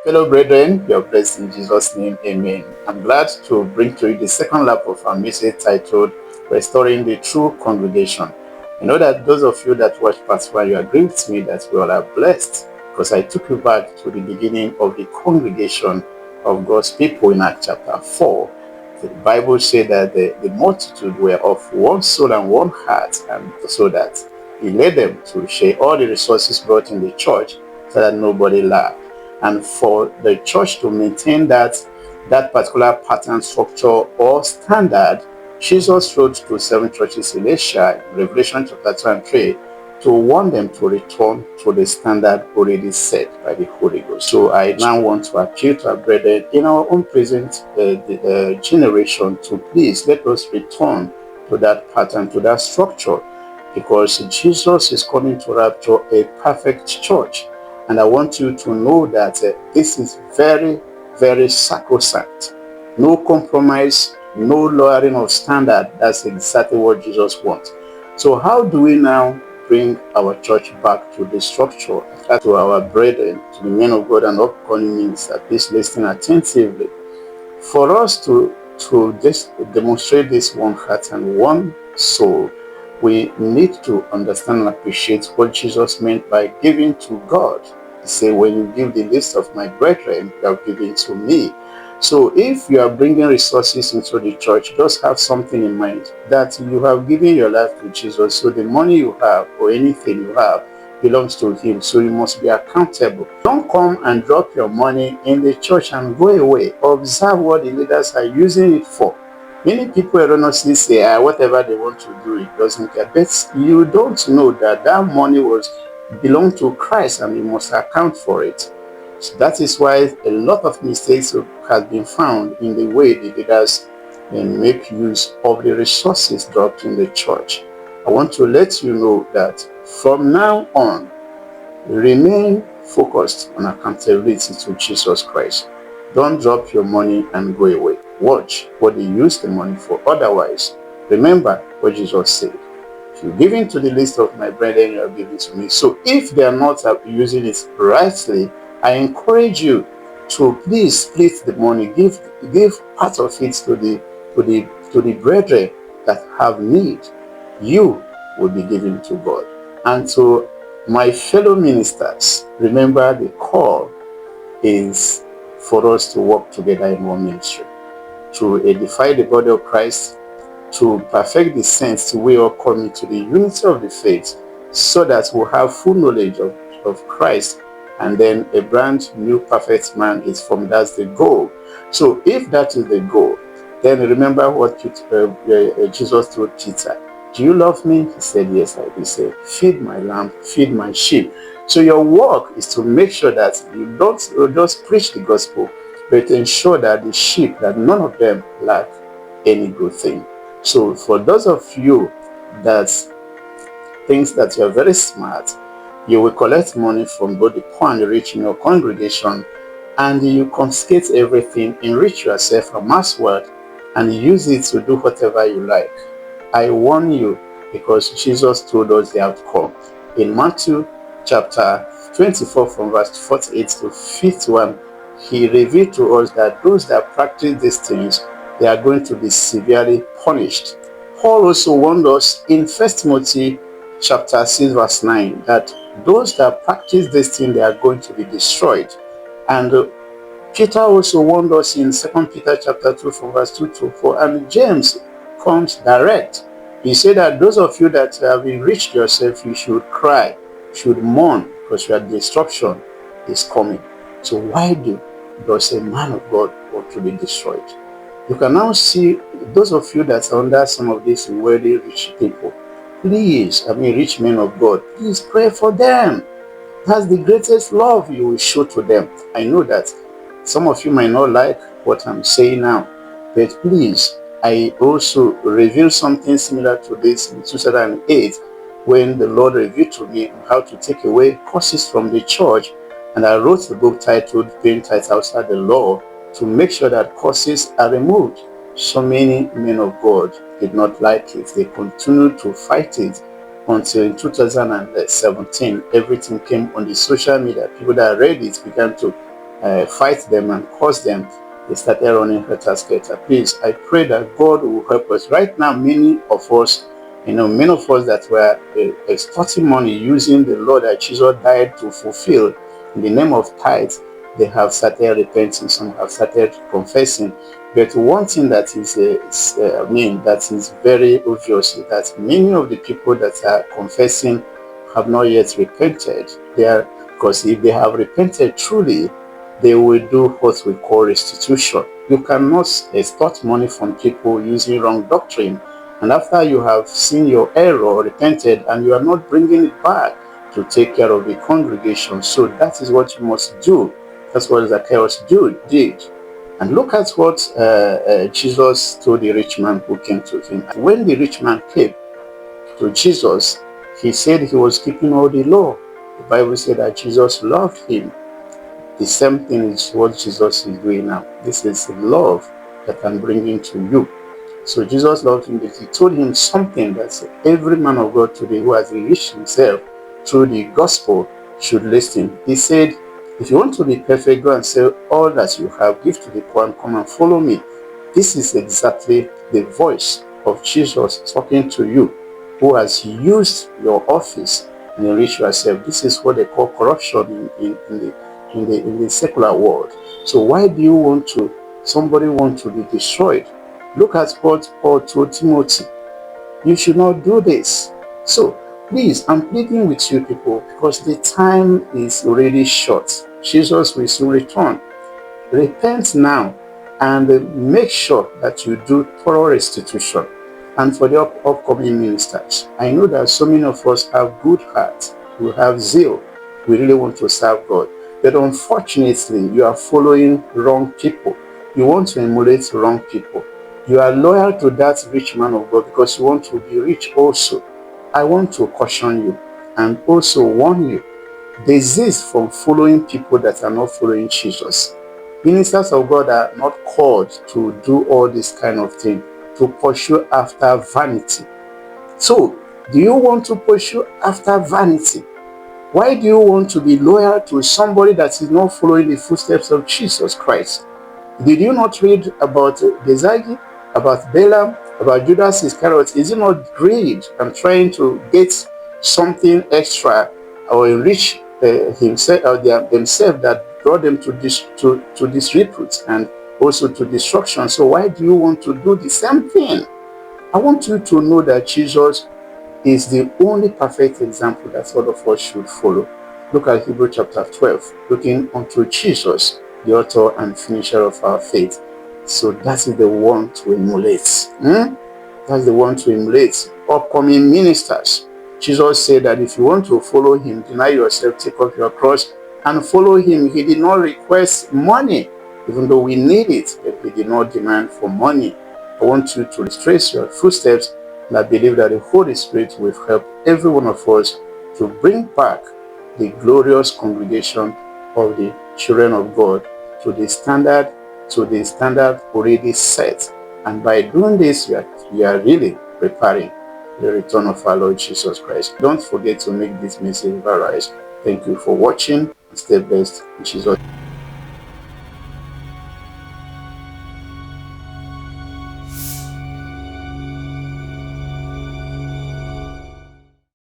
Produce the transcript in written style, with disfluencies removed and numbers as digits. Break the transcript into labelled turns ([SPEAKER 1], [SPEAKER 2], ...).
[SPEAKER 1] Fellow brethren, you are blessed in Jesus' name. Amen. I'm glad to bring to you the second lap of our message titled Restoring the True Congregation. I know that those of you that watch part 1, you agree with me that we all are blessed because I took you back to the beginning of the congregation of God's people in Acts chapter 4. The Bible said that the multitude were of one soul and one heart, and so that he led them to share all the resources brought in the church so that nobody lacked. And for the church to maintain that particular pattern, structure, or standard, Jesus wrote to 7 churches in Asia, in Revelation chapter 2 and 3, to warn them to return to the standard already set by the Holy Ghost. So I now want to appeal to our brethren in our own present generation to please let us return to that pattern, to that structure, because Jesus is coming to rapture a perfect church. And I want you to know that this is very, very sacrosanct. No compromise, no lowering of standard. That's exactly what Jesus wants. So how do we now bring our church back to the structure? To our brethren, to the men of God and upcoming ministers, please listen attentively. For us to just demonstrate this one heart and one soul, we need to understand and appreciate what Jesus meant by giving to God. He said, when you give the least of my brethren, you have given to me. So if you are bringing resources into the church, just have something in mind that you have given your life to Jesus. So the money you have or anything you have belongs to him. So you must be accountable. Don't come and drop your money in the church and go away. Observe what the leaders are using it for. Many people erroneously say, whatever they want to do, it doesn't care. But you don't know that that money belonged to Christ and you must account for it. So that is why a lot of mistakes have been found in the way the leaders make use of the resources dropped in the church. I want to let you know that from now on, remain focused on accountability to Jesus Christ. Don't drop your money and go away. Watch what they use the money for. Otherwise, remember what Jesus said. If you give into the list of my brethren, you are giving to me. So if they are not using it rightly, I encourage you to please split the money. Give part of it to the brethren that have need. You will be giving to God. And to my fellow ministers, remember the call is for us to work together in one ministry, to edify the body of Christ, to perfect the saints, till we all come into the unity of the faith, so that we'll have full knowledge of Christ, and then a brand new perfect man is formed. That's the goal. So if that is the goal, then remember what Jesus told Peter. Do you love me? He said, yes, I do. He said, feed my lamb, feed my sheep. So your work is to make sure that you don't just preach the gospel, but ensure that the sheep, that none of them lack any good thing. So for those of you that thinks that you are very smart, you will collect money from both the poor and the rich in your congregation, and you confiscate everything, enrich yourself, amass wealth, and use it to do whatever you like. I warn you, because Jesus told us the outcome. In Matthew chapter 24 from verse 48 to 51, he revealed to us that those that practice these things, they are going to be severely punished. Paul also warned us in 1 Timothy chapter 6 verse 9 that those that practice this thing, they are going to be destroyed. And Peter also warned us in 2 Peter chapter 2 from verse 2 to 4. And James comes direct. He said that those of you that have enriched yourself, you should cry, should mourn, because your destruction is coming. So why does a man of God want to be destroyed? You can now see those of you that are under some of these wealthy rich people. Please, rich men of God, please pray for them. That's the greatest love you will show to them. I know that some of you might not like what I'm saying now, but please, I also revealed something similar to this in 2008 when the Lord revealed to me how to take away curses from the church, and I wrote the book titled Paying Tithes Outside the Law to make sure that curses are removed. So many men of God did not like it. They continued to fight it until in 2017, everything came on the social media. People that read it began to fight them and curse them, they started running helter-skelter. Please, I pray that God will help us. Right now, many of us that were extorting money using the law that Jesus died to fulfill in the name of tithes, they have started repenting. Some have started confessing. But one thing that that is very obvious is that many of the people that are confessing have not yet repented. Because if they have repented truly, they will do what we call restitution. You cannot extort money from people using wrong doctrine, and after you have seen your error, repented, and you are not bringing it back to take care of the congregation. So that is what you must do. That's what Zacchaeus did. And look at what Jesus told the rich man who came to him. When the rich man came to Jesus, he said he was keeping all the law. The Bible said that Jesus loved him. The same thing is what Jesus is doing now. This is love that I'm bringing to you. So Jesus loved him, but he told him something that every man of God today who has enriched himself through the gospel should listen. He said, if you want to be perfect, go and sell all that you have, give to the poor, and come and follow me. This is exactly the voice of Jesus talking to you, who has used your office and enrich yourself. This is what they call corruption in the secular world. So why do somebody want to be destroyed? Look at what Paul told Timothy. You should not do this. So please, I'm pleading with you people, because the time is already short. Jesus will soon return. Repent now and make sure that you do thorough restitution. And for the upcoming ministers, I know that so many of us have good heart, we have zeal, we really want to serve God. But unfortunately, you are following wrong people. You want to emulate wrong people. You are loyal to that rich man of God because you want to be rich also. I want to caution you and also warn you. Desist from following people that are not following Jesus. Ministers of God are not called to do all this kind of thing, to pursue after vanity. So, do you want to pursue after vanity? Why do you want to be loyal to somebody that is not following the footsteps of Jesus Christ? Did you not read about Bezagi, about Balaam, about Judas Iscariot? Is it not greed and trying to get something extra or enrich himself or themselves that brought them to disrepute and also to destruction? So why do you want to do the same thing? I want you to know that Jesus is the only perfect example that all of us should follow. Look at Hebrews chapter 12, looking unto Jesus, the author and finisher of our faith. So that is the one to emulate. That's the one to emulate. Upcoming ministers. Jesus said that if you want to follow him, deny yourself, take up your cross, and follow him. He did not request money, even though we need it, but he did not demand for money. I want you to retrace your footsteps, and I believe that the Holy Spirit will help every one of us to bring back the glorious congregation of the children of God to the standard already set. And by doing this, we are really preparing the return of our Lord Jesus Christ. Don't forget to make this message viral. Thank you for watching. Stay blessed in Jesus.